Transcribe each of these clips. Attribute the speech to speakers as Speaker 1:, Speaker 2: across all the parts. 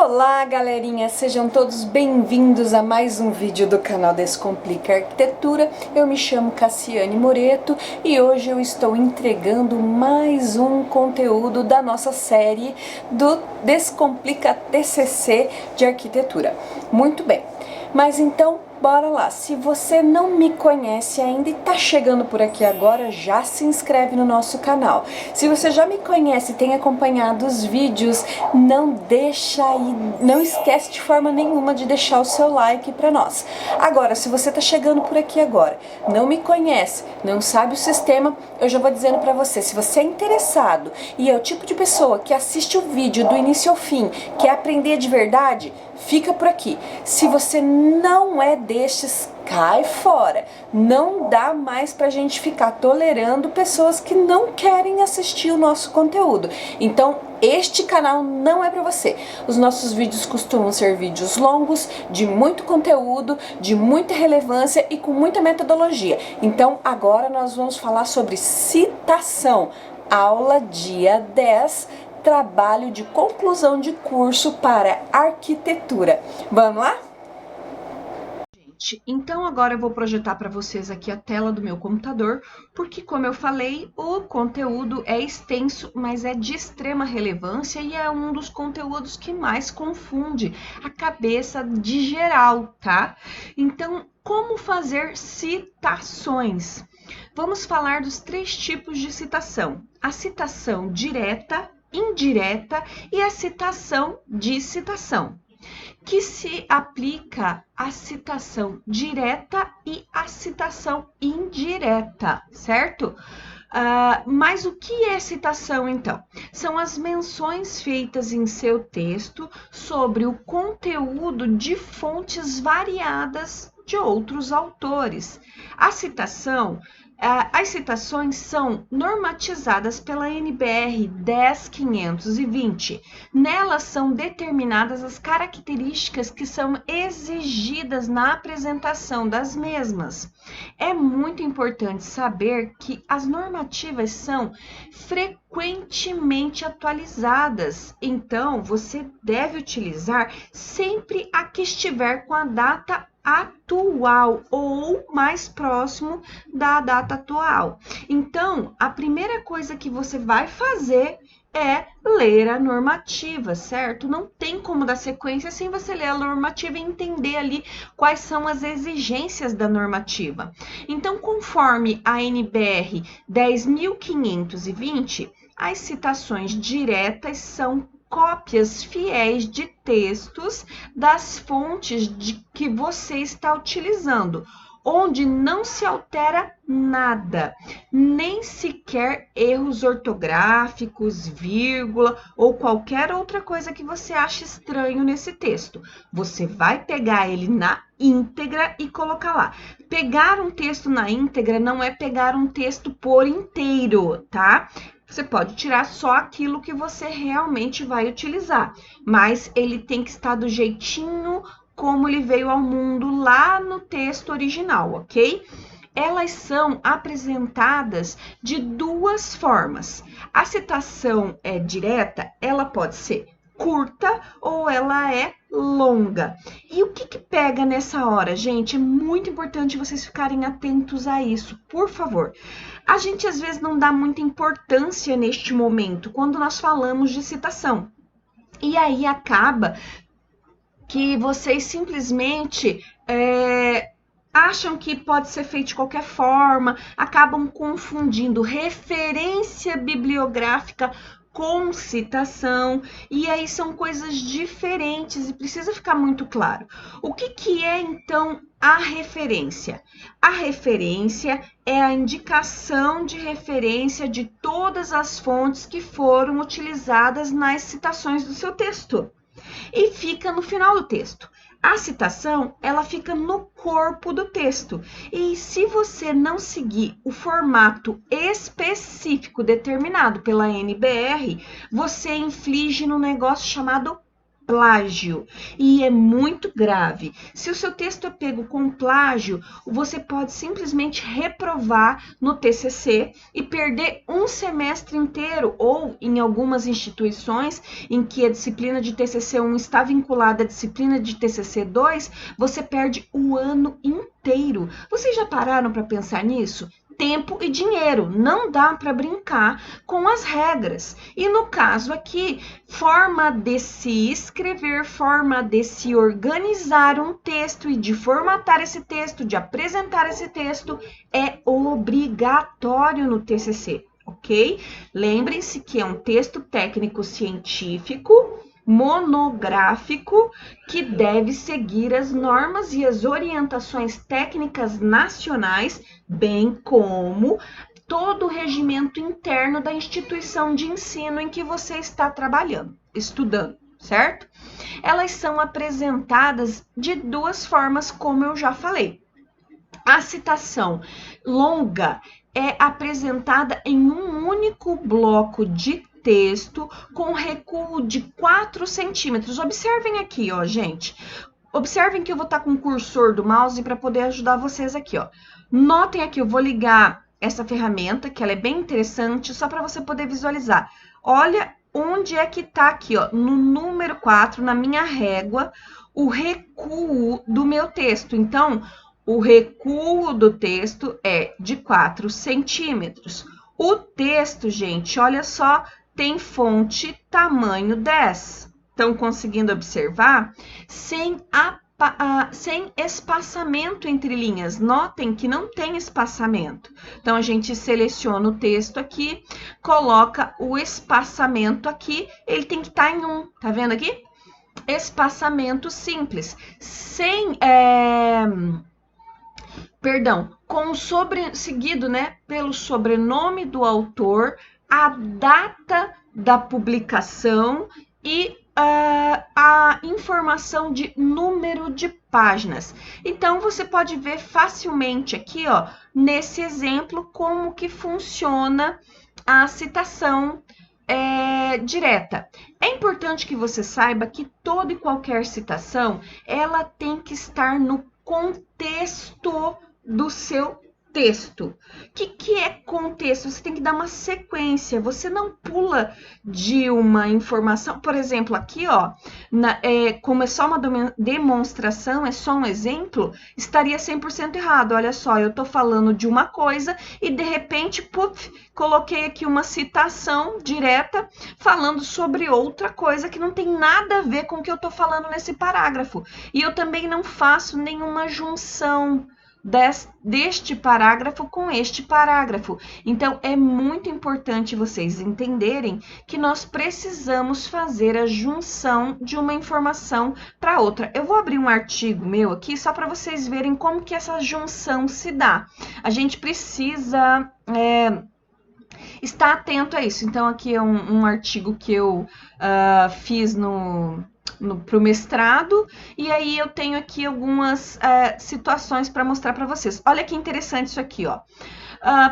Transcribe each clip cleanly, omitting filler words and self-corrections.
Speaker 1: Olá, galerinha! Sejam todos bem-vindos a mais um vídeo do canal Descomplica Arquitetura. Eu me chamo Cassiane Moreto e hoje eu estou entregando mais um conteúdo da nossa série do Descomplica TCC de Arquitetura. Muito bem, mas então bora lá. Se você não me conhece ainda e tá chegando por aqui agora, já se inscreve no nosso canal. Se você já me conhece e tem acompanhado os vídeos, não esquece de forma nenhuma de deixar o seu like para nós. Agora, se você tá chegando por aqui agora, não me conhece, não sabe o sistema, eu já vou dizendo para você, se você é interessado e é o tipo de pessoa que assiste o vídeo do início ao fim, quer aprender de verdade, fica por aqui. Se você não é destes, cai fora. Não dá mais pra gente ficar tolerando pessoas que não querem assistir o nosso conteúdo. Então, este canal não é pra você. Os nossos vídeos costumam ser vídeos longos, de muito conteúdo, de muita relevância e com muita metodologia. Então, agora nós vamos falar sobre citação. Aula dia 10. Trabalho de conclusão de curso para arquitetura. Vamos lá? Então agora eu vou projetar para vocês aqui a tela do meu computador, porque como eu falei, o conteúdo é extenso, mas é de extrema relevância e é um dos conteúdos que mais confunde a cabeça de geral, tá? Então, como fazer citações? Vamos falar dos 3 tipos de citação: a citação direta, indireta e a citação de citação, que se aplica à citação direta e à citação indireta, certo? Mas o que é citação, então? São as menções feitas em seu texto sobre o conteúdo de fontes variadas de outros autores. As citações são normatizadas pela NBR 10520. Nelas são determinadas as características que são exigidas na apresentação das mesmas. É muito importante saber que as normativas são frequentemente atualizadas, então você deve utilizar sempre a que estiver com a data atual ou mais próximo da data atual. Então, a primeira coisa que você vai fazer é ler a normativa, certo? Não tem como dar sequência sem você ler a normativa e entender ali quais são as exigências da normativa. Então, conforme a NBR 10.520, as citações diretas são cópias fiéis de textos das fontes que você está utilizando, onde não se altera nada, nem sequer erros ortográficos, vírgula ou qualquer outra coisa que você ache estranho nesse texto. Você vai pegar ele na íntegra e colocar lá. Pegar um texto na íntegra não é pegar um texto por inteiro, tá? Você pode tirar só aquilo que você realmente vai utilizar, mas ele tem que estar do jeitinho como ele veio ao mundo lá no texto original, ok? Elas são apresentadas de 2 formas. A citação direta, ela pode ser curta ou ela é longa. E o que pega nessa hora, gente? É muito importante vocês ficarem atentos a isso, por favor. A gente às vezes não dá muita importância neste momento, quando nós falamos de citação. E aí acaba que vocês simplesmente acham que pode ser feito de qualquer forma, acabam confundindo referência bibliográfica com citação, e aí são coisas diferentes e precisa ficar muito claro. O que é, então, a referência? A referência é a indicação de referência de todas as fontes que foram utilizadas nas citações do seu texto, e fica no final do texto. A citação, ela fica no corpo do texto. E se você não seguir o formato específico determinado pela NBR, você inflige num negócio chamado plágio, e é muito grave. Se o seu texto é pego com plágio, você pode simplesmente reprovar no TCC e perder um semestre inteiro, ou em algumas instituições em que a disciplina de TCC1 está vinculada à disciplina de TCC2, você perde o ano inteiro. Vocês já pararam para pensar nisso? Tempo e dinheiro, não dá para brincar com as regras. E no caso aqui, forma de se escrever, forma de se organizar um texto e de formatar esse texto, de apresentar esse texto, é obrigatório no TCC, ok? Lembrem-se que é um texto técnico-científico, monográfico, que deve seguir as normas e as orientações técnicas nacionais, bem como todo o regimento interno da instituição de ensino em que você está trabalhando, estudando, certo? Elas são apresentadas de duas formas, como eu já falei. A citação longa é apresentada em um único bloco de texto com recuo de 4 centímetros. Observem aqui, ó, gente. Observem que eu vou estar com o cursor do mouse para poder ajudar vocês aqui, ó. Notem aqui, eu vou ligar essa ferramenta, que ela é bem interessante, só para você poder visualizar. Olha onde é que está aqui, ó, no número 4, na minha régua, o recuo do meu texto. Então, o recuo do texto é de 4 centímetros. O texto, gente, olha só, tem fonte tamanho 10. Estão conseguindo observar? Sem espaçamento entre linhas. Notem que não tem espaçamento. Então, a gente seleciona o texto aqui, coloca o espaçamento aqui, ele tem que estar em 1. Tá vendo aqui? Espaçamento simples. Seguido, né, pelo sobrenome do autor, a data da publicação e a informação de número de páginas. Então, você pode ver facilmente aqui, ó, nesse exemplo, como que funciona a citação direta. É importante que você saiba que toda e qualquer citação, ela tem que estar no contexto do seu texto. O que é contexto? Você tem que dar uma sequência, você não pula de uma informação, por exemplo, aqui, ó, como é só uma demonstração, é só um exemplo, estaria 100% errado. Olha só, eu tô falando de uma coisa e de repente, puf, coloquei aqui uma citação direta falando sobre outra coisa que não tem nada a ver com o que eu tô falando nesse parágrafo. E eu também não faço nenhuma junção deste parágrafo com este parágrafo. Então, é muito importante vocês entenderem que nós precisamos fazer a junção de uma informação para outra. Eu vou abrir um artigo meu aqui só para vocês verem como que essa junção se dá. A gente precisa estar atento a isso. Então, aqui é um artigo que eu fiz para o mestrado, e aí eu tenho aqui algumas situações para mostrar para vocês. Olha que interessante isso aqui, ó.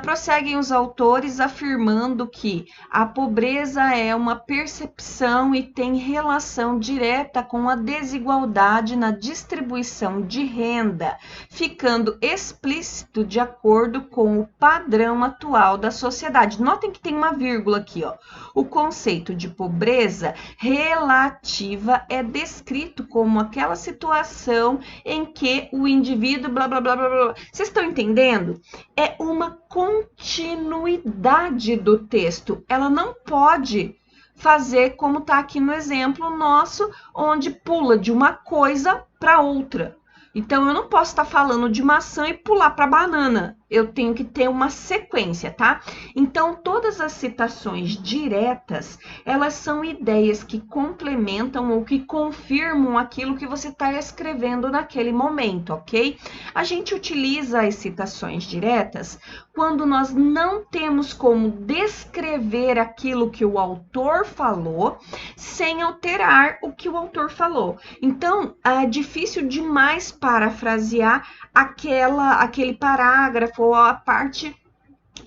Speaker 1: Prosseguem os autores afirmando que a pobreza é uma percepção e tem relação direta com a desigualdade na distribuição de renda, ficando explícito de acordo com o padrão atual da sociedade. Notem que tem uma vírgula aqui, ó. O conceito de pobreza relativa é descrito como aquela situação em que o indivíduo blá blá blá blá blá. Vocês estão entendendo? É uma continuidade do texto. Ela não pode fazer como está aqui no exemplo nosso, onde pula de uma coisa para outra. Então, eu não posso estar falando de maçã e pular para banana. Eu tenho que ter uma sequência, tá? Então, todas as citações diretas, elas são ideias que complementam ou que confirmam aquilo que você está escrevendo naquele momento, ok? A gente utiliza as citações diretas quando nós não temos como descrever aquilo que o autor falou sem alterar o que o autor falou. Então, é difícil demais parafrasear aquele parágrafo ou a parte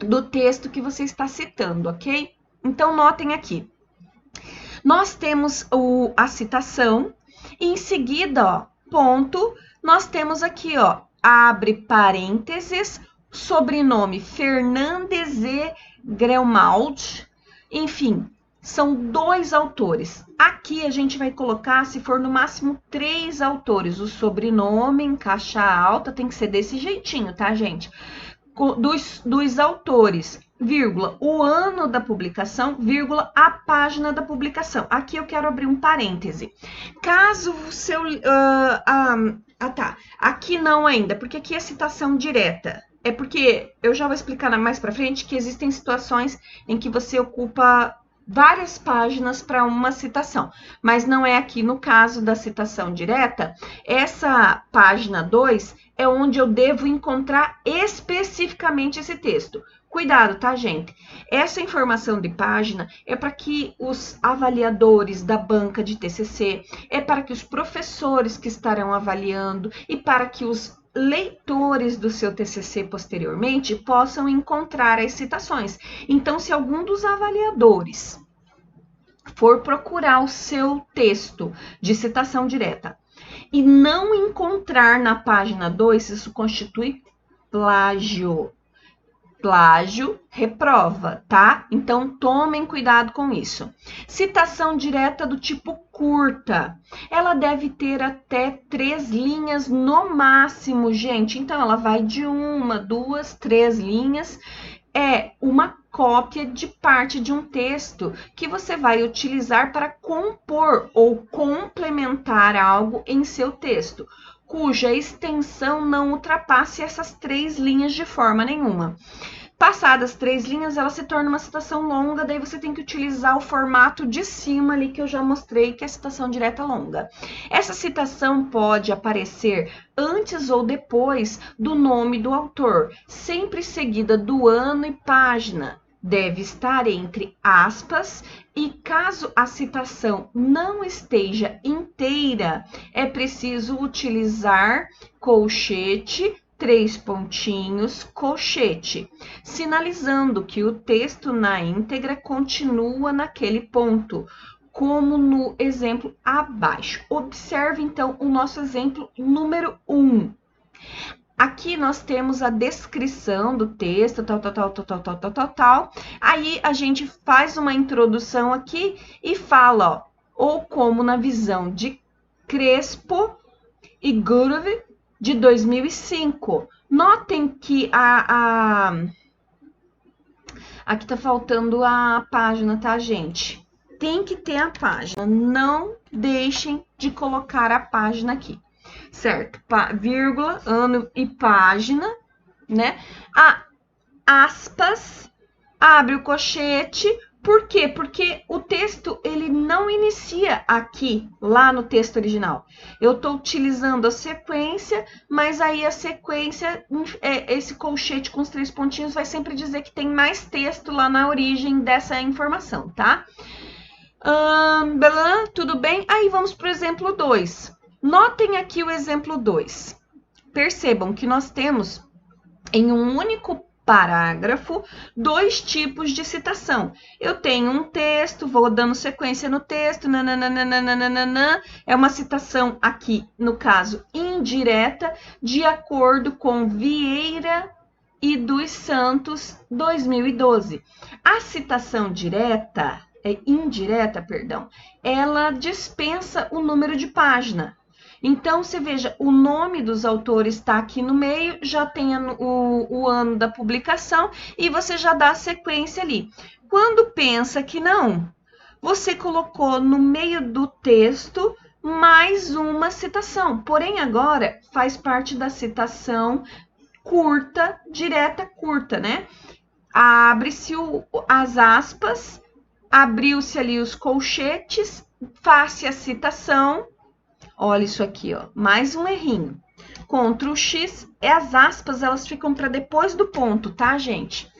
Speaker 1: do texto que você está citando, ok? Então, notem aqui. Nós temos a citação, e em seguida, ó, ponto, nós temos aqui, ó, abre parênteses, sobrenome Fernandes e Grelmald, enfim, são 2 autores. Aqui a gente vai colocar, se for no máximo 3 autores, o sobrenome em caixa alta tem que ser desse jeitinho, tá, gente? Dos autores, vírgula, o ano da publicação, vírgula, a página da publicação. Aqui eu quero abrir um parêntese. Caso o seu... tá. Aqui não ainda, porque aqui é citação direta. É porque eu já vou explicar mais para frente que existem situações em que você ocupa várias páginas para uma citação, mas não é aqui no caso da citação direta. Essa página 2 é onde eu devo encontrar especificamente esse texto. Cuidado, tá, gente? Essa informação de página é para que os avaliadores da banca de TCC, é para que os professores que estarão avaliando e para que os leitores do seu TCC posteriormente possam encontrar as citações. Então, se algum dos avaliadores for procurar o seu texto de citação direta e não encontrar na página 2, isso constitui plágio. Plágio reprova, tá? Então, tomem cuidado com isso. Citação direta do tipo curta. Ela deve ter até 3 linhas no máximo, gente. Então, ela vai de 1, 2, 3 linhas. É uma cópia de parte de um texto que você vai utilizar para compor ou complementar algo em seu texto, cuja extensão não ultrapasse essas 3 linhas de forma nenhuma. Passadas 3 linhas, ela se torna uma citação longa, daí você tem que utilizar o formato de cima ali que eu já mostrei, que é a citação direta longa. Essa citação pode aparecer antes ou depois do nome do autor, sempre seguida do ano e página. Deve estar entre aspas e caso a citação não esteja inteira, é preciso utilizar colchete, 3 pontinhos, colchete, sinalizando que o texto na íntegra continua naquele ponto, como no exemplo abaixo. Observe, então, o nosso exemplo número 1. Aqui nós temos a descrição do texto, tal. Aí a gente faz uma introdução aqui e fala, ó, ou como na visão de Crespo e Gurov, de 2005. Notem que aqui tá faltando a página, tá, gente? Tem que ter a página. Não deixem de colocar a página aqui, certo? Vírgula, ano e página, né? Aspas, abre o colchete. Por quê? Porque o texto, ele não inicia aqui, lá no texto original. Eu estou utilizando a sequência, mas aí a sequência, esse colchete com os 3 pontinhos vai sempre dizer que tem mais texto lá na origem dessa informação, tá? Tudo bem? Aí vamos para o exemplo 2. Notem aqui o exemplo 2. Percebam que nós temos em um único parágrafo 2 tipos de citação. Eu tenho um texto, vou dando sequência no texto, é uma citação aqui, no caso, indireta, de acordo com Vieira e dos Santos, 2012. A citação indireta, ela dispensa o número de página. Então, você veja, o nome dos autores está aqui no meio, já tem o ano da publicação e você já dá a sequência ali. Quando pensa que não, você colocou no meio do texto mais uma citação. Porém, agora faz parte da citação curta, direta curta, né? Abre-se as aspas, abriu-se ali os colchetes, faz-se a citação. Olha isso aqui, ó, mais um errinho. Ctrl X, as aspas, elas ficam para depois do ponto, tá, gente?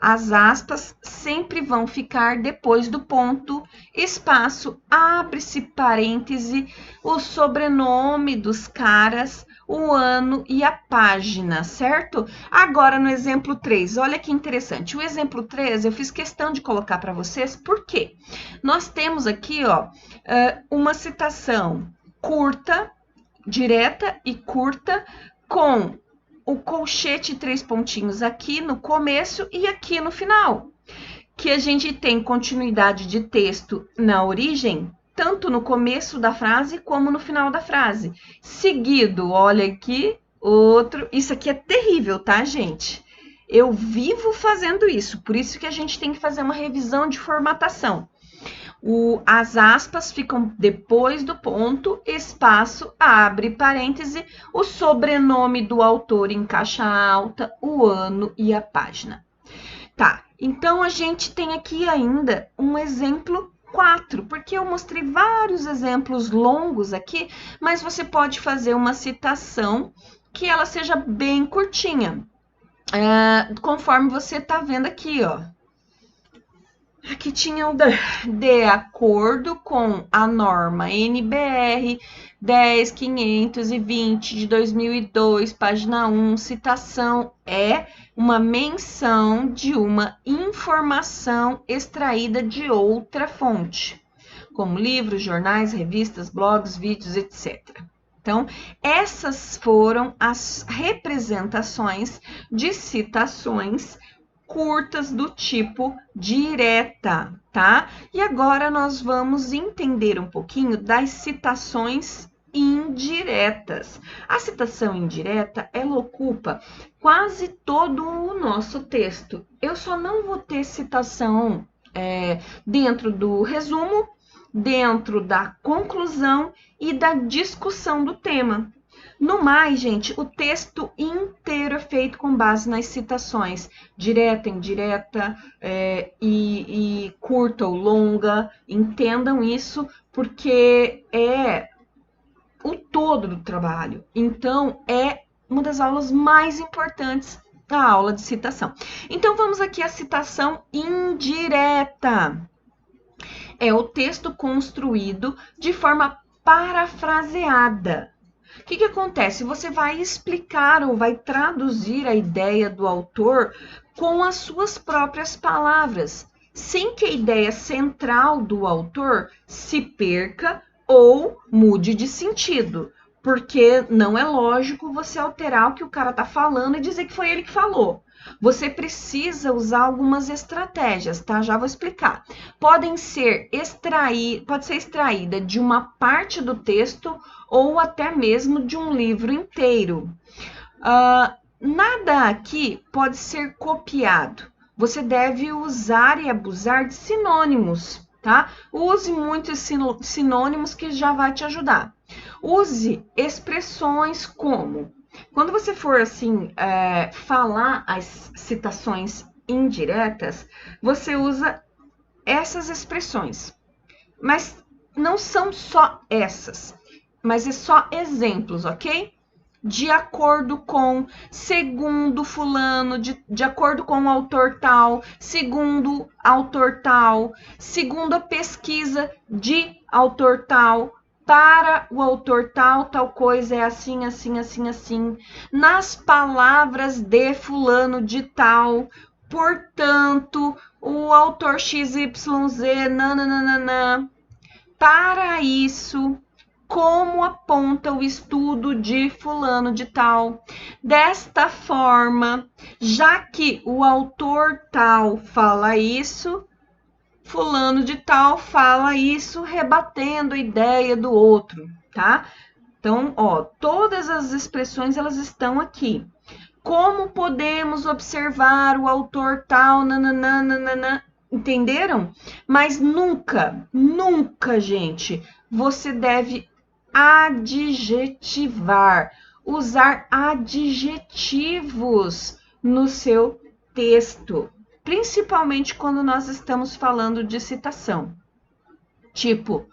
Speaker 1: As aspas sempre vão ficar depois do ponto, espaço, abre-se parêntese, o sobrenome dos caras, o ano e a página, certo? Agora no exemplo 3, olha que interessante. O exemplo 3 eu fiz questão de colocar para vocês, por quê? Nós temos aqui, ó, uma citação curta, direta e curta, com o colchete 3 pontinhos aqui no começo e aqui no final, que a gente tem continuidade de texto na origem, tanto no começo da frase como no final da frase. Seguido, olha aqui, outro. Isso aqui é terrível, tá, gente? Eu vivo fazendo isso, por isso que a gente tem que fazer uma revisão de formatação. As aspas ficam depois do ponto, espaço, abre parêntese, o sobrenome do autor em caixa alta, o ano e a página. Tá, então a gente tem aqui ainda um exemplo 4, porque eu mostrei vários exemplos longos aqui, mas você pode fazer uma citação que ela seja bem curtinha, conforme você está vendo aqui, ó. Aqui tinha o de acordo com a norma NBR 10.520 de 2002, página 1, citação é uma menção de uma informação extraída de outra fonte, como livros, jornais, revistas, blogs, vídeos, etc. Então, essas foram as representações de citações curtas do tipo direta, tá? E agora nós vamos entender um pouquinho das citações indiretas. A citação indireta, ela ocupa quase todo o nosso texto. Eu só não vou ter citação dentro do resumo, dentro da conclusão e da discussão do tema. No mais, gente, o texto inteiro é feito com base nas citações direta, indireta e curta ou longa. Entendam isso, porque é o todo do trabalho. Então, é uma das aulas mais importantes da aula de citação. Então, vamos aqui à citação indireta. É o texto construído de forma parafraseada. O que acontece? Você vai explicar ou vai traduzir a ideia do autor com as suas próprias palavras, sem que a ideia central do autor se perca ou mude de sentido, porque não é lógico você alterar o que o cara está falando e dizer que foi ele que falou. Você precisa usar algumas estratégias, tá? Já vou explicar. Pode ser extraída de uma parte do texto ou até mesmo de um livro inteiro. Nada aqui pode ser copiado. Você deve usar e abusar de sinônimos, tá? Use muitos sinônimos que já vai te ajudar. Use expressões como... Quando você for, assim, falar as citações indiretas, você usa essas expressões. Mas não são só essas, mas é só exemplos, ok? De acordo com, segundo fulano, de acordo com o autor tal, segundo autor tal, segundo a pesquisa de autor tal, para o autor tal, tal coisa é assim, assim, assim, assim, nas palavras de fulano de tal, portanto, o autor XYZ, nananana, para isso, como aponta o estudo de fulano de tal. Desta forma, já que o autor tal fala isso, fulano de tal fala isso, rebatendo a ideia do outro, tá? Então, ó, todas as expressões, elas estão aqui. Como podemos observar o autor tal, nananana, entenderam? Mas nunca, nunca, gente, você deve adjetivar, usar adjetivos no seu texto, principalmente quando nós estamos falando de citação. Tipo,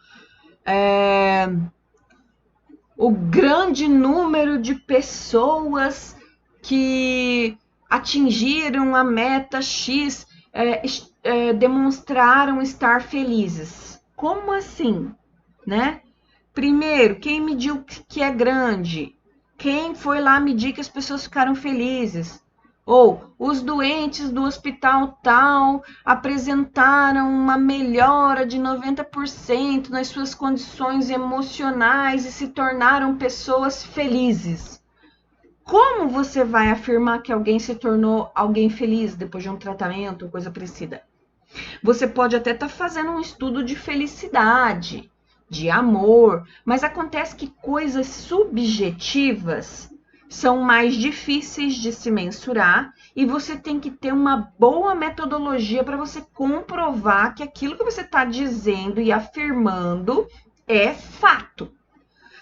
Speaker 1: o grande número de pessoas que atingiram a meta X demonstraram estar felizes. Como assim, né? Primeiro, quem mediu que é grande? Quem foi lá medir que as pessoas ficaram felizes? Ou os doentes do hospital tal apresentaram uma melhora de 90% nas suas condições emocionais e se tornaram pessoas felizes. Como você vai afirmar que alguém se tornou alguém feliz depois de um tratamento ou coisa parecida? Você pode até estar fazendo um estudo de felicidade, de amor, mas acontece que coisas subjetivas são mais difíceis de se mensurar e você tem que ter uma boa metodologia para você comprovar que aquilo que você está dizendo e afirmando é fato.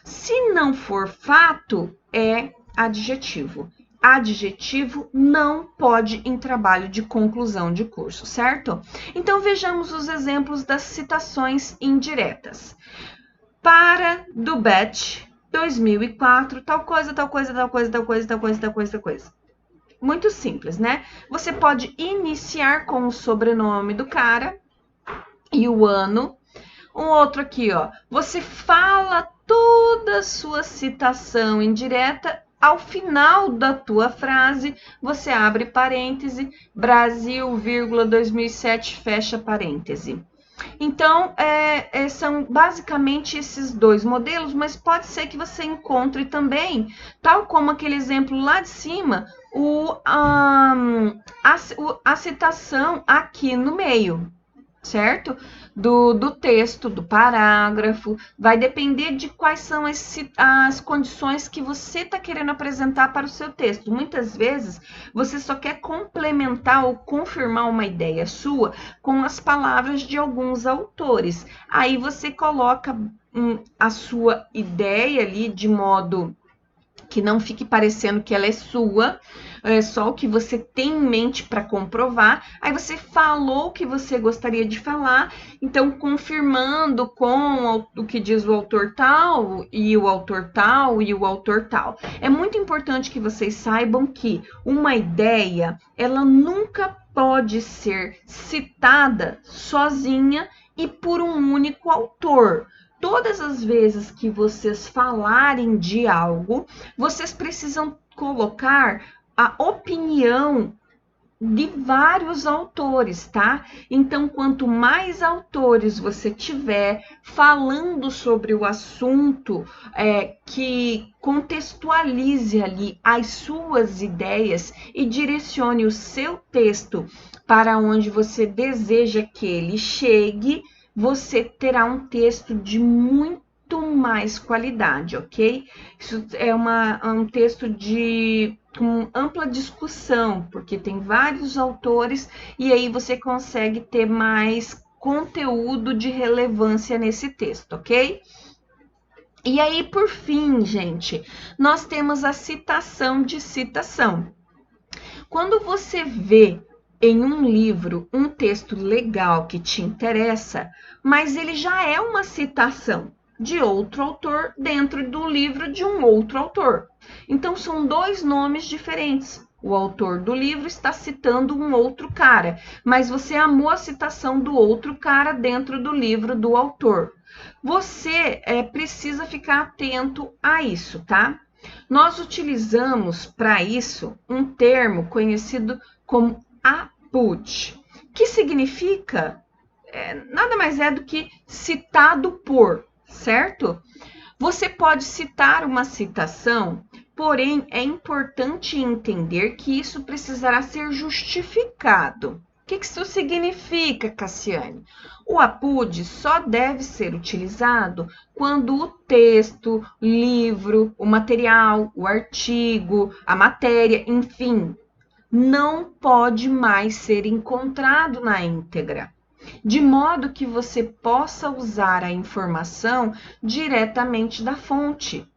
Speaker 1: Se não for fato, é adjetivo. Adjetivo não pode em trabalho de conclusão de curso, certo? Então vejamos os exemplos das citações indiretas. Para do batch 2004, tal coisa, tal coisa, tal coisa, tal coisa, tal coisa, tal coisa, tal coisa. Muito simples, né? Você pode iniciar com o sobrenome do cara e o ano. Um outro aqui, ó. Você fala toda a sua citação indireta. Ao final da tua frase, você abre parêntese, Brasil, 2007, fecha parêntese. Então, são basicamente esses dois modelos, mas pode ser que você encontre também, tal como aquele exemplo lá de cima, a citação aqui no meio, certo? Do texto, do parágrafo, vai depender de quais são as condições que você está querendo apresentar para o seu texto. Muitas vezes, você só quer complementar ou confirmar uma ideia sua com as palavras de alguns autores. Aí você coloca a sua ideia ali de modo que não fique parecendo que ela é sua, é só o que você tem em mente para comprovar. Aí você falou o que você gostaria de falar, então confirmando com o que diz o autor tal, e o autor tal, e o autor tal. É muito importante que vocês saibam que uma ideia, ela nunca pode ser citada sozinha e por um único autor. Todas as vezes que vocês falarem de algo, vocês precisam colocar a opinião de vários autores, tá? Então, quanto mais autores você tiver falando sobre o assunto, que contextualize ali as suas ideias e direcione o seu texto para onde você deseja que ele chegue, você terá um texto de muito mais qualidade, ok? Isso é um texto com ampla discussão, porque tem vários autores e aí você consegue ter mais conteúdo de relevância nesse texto, ok? E aí, por fim, gente, nós temos a citação de citação. Quando você vê em um livro um texto legal que te interessa, mas ele já é uma citação de outro autor dentro do livro de um outro autor. Então, são dois nomes diferentes. O autor do livro está citando um outro cara, mas você amou a citação do outro cara dentro do livro do autor. Você precisa ficar atento a isso, tá? Nós utilizamos para isso um termo conhecido como apud, que significa nada mais é do que citado por, certo? Você pode citar uma citação, porém é importante entender que isso precisará ser justificado. O que isso significa, Cassiane? O apud só deve ser utilizado quando o texto, livro, o material, o artigo, a matéria, enfim, não pode mais ser encontrado na íntegra, de modo que você possa usar a informação diretamente da fonte.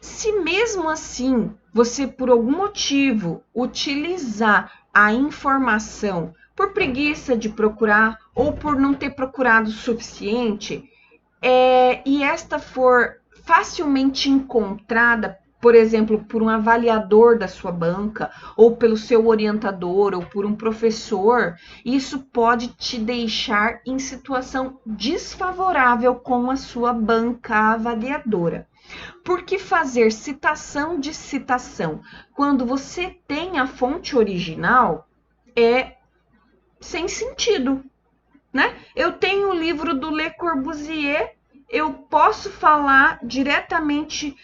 Speaker 1: Se mesmo assim você, por algum motivo, utilizar a informação por preguiça de procurar ou por não ter procurado o suficiente, e esta for facilmente encontrada por exemplo, por um avaliador da sua banca, ou pelo seu orientador, ou por um professor, isso pode te deixar em situação desfavorável com a sua banca avaliadora. Por que fazer citação de citação? Quando você tem a fonte original, é sem sentido, né? Eu tenho o livro do Le Corbusier, eu posso falar diretamente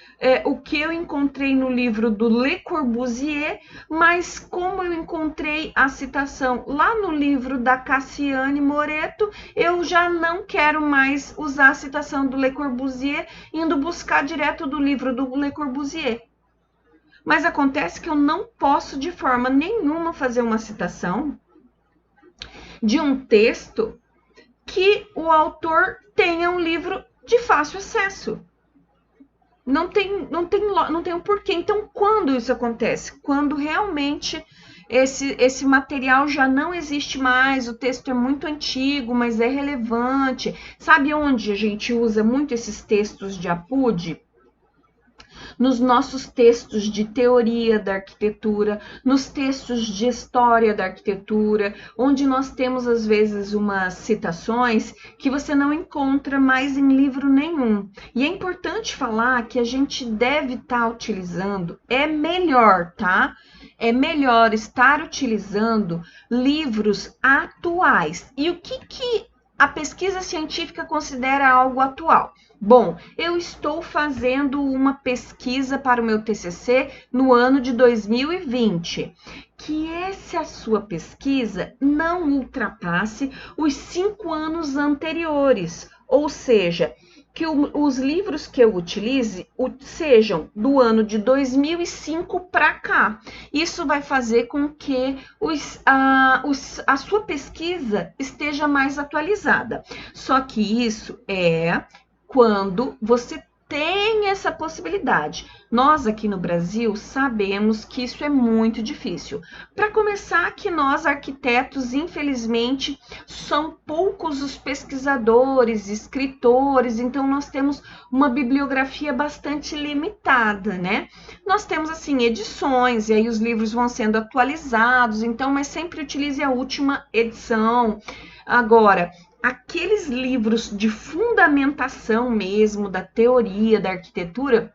Speaker 1: o que eu encontrei no livro do Le Corbusier, mas como eu encontrei a citação lá no livro da Cassiane Moreto, eu já não quero mais usar a citação do Le Corbusier, indo buscar direto do livro do Le Corbusier. Mas acontece que eu não posso de forma nenhuma fazer uma citação de um texto que o autor tenha um livro de fácil acesso. Não tem um porquê. Então, quando isso acontece? Quando realmente esse material já não existe mais, o texto é muito antigo, mas é relevante. Sabe onde a gente usa muito esses textos de APUD? Nos nossos textos de teoria da arquitetura, nos textos de história da arquitetura, onde nós temos às vezes umas citações que você não encontra mais em livro nenhum. E é importante falar que a gente deve estar utilizando, é melhor, tá? É melhor estar utilizando livros atuais. E o que a pesquisa científica considera algo atual? Bom, eu estou fazendo uma pesquisa para o meu TCC no ano de 2020. Que essa sua pesquisa não ultrapasse os 5 anos anteriores, ou seja, que os livros que eu utilize sejam do ano de 2005 para cá. Isso vai fazer com que a sua pesquisa esteja mais atualizada. Só que isso é quando você tem essa possibilidade. Nós aqui no Brasil sabemos que isso é muito difícil. Para começar, que nós arquitetos, infelizmente, são poucos os pesquisadores, escritores, então nós temos uma bibliografia bastante limitada, né? Nós temos, assim, edições, e aí os livros vão sendo atualizados, então, mas sempre utilize a última edição. Agora, aqueles livros de fundamentação mesmo da teoria da arquitetura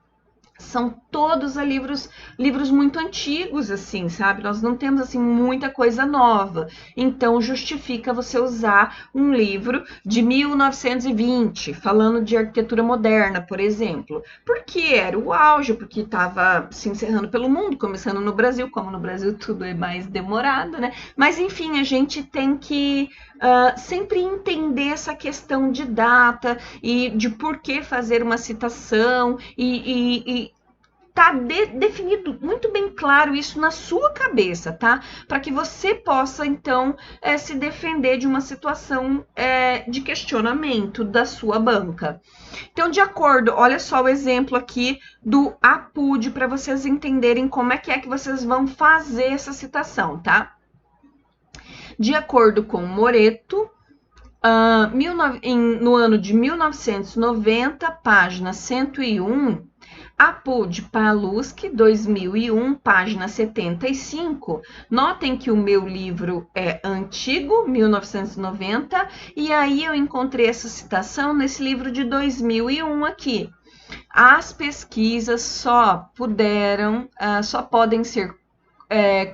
Speaker 1: são todos livros muito antigos, assim, sabe? Nós não temos, assim, muita coisa nova. Então, justifica você usar um livro de 1920, falando de arquitetura moderna, por exemplo. Porque era o auge, porque estava se encerrando pelo mundo, começando no Brasil, como no Brasil tudo é mais demorado, né? Mas, enfim, a gente tem que sempre entender essa questão de data e de por que fazer uma citação e tá definido muito bem claro isso na sua cabeça, tá? Para que você possa, então, se defender de uma situação de questionamento da sua banca. Então, de acordo, olha só o exemplo aqui do APUD para vocês entenderem como é que vocês vão fazer essa citação, tá? De acordo com Moreto, no ano de 1990, página 101, APUD Paluski, 2001, página 75. Notem que o meu livro é antigo, 1990, e aí eu encontrei essa citação nesse livro de 2001 aqui. As pesquisas só podem ser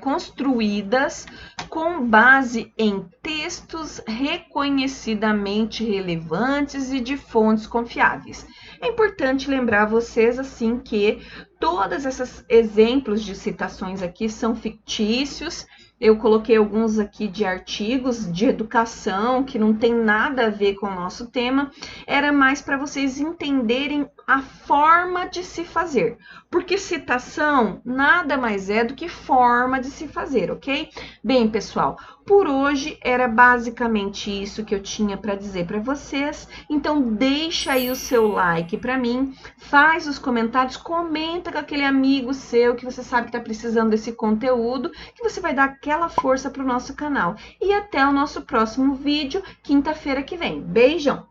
Speaker 1: construídas com base em textos reconhecidamente relevantes e de fontes confiáveis. É importante lembrar vocês, assim, que todos esses exemplos de citações aqui são fictícios. Eu coloquei alguns aqui de artigos de educação que não tem nada a ver com o nosso tema. Era mais para vocês entenderem a forma de se fazer. Porque citação nada mais é do que forma de se fazer, ok? Bem, pessoal, por hoje era basicamente isso que eu tinha para dizer para vocês. Então, deixa aí o seu like para mim, faz os comentários, comenta com aquele amigo seu que você sabe que está precisando desse conteúdo, que você vai dar aquela força para o nosso canal. E até o nosso próximo vídeo, quinta-feira que vem. Beijão!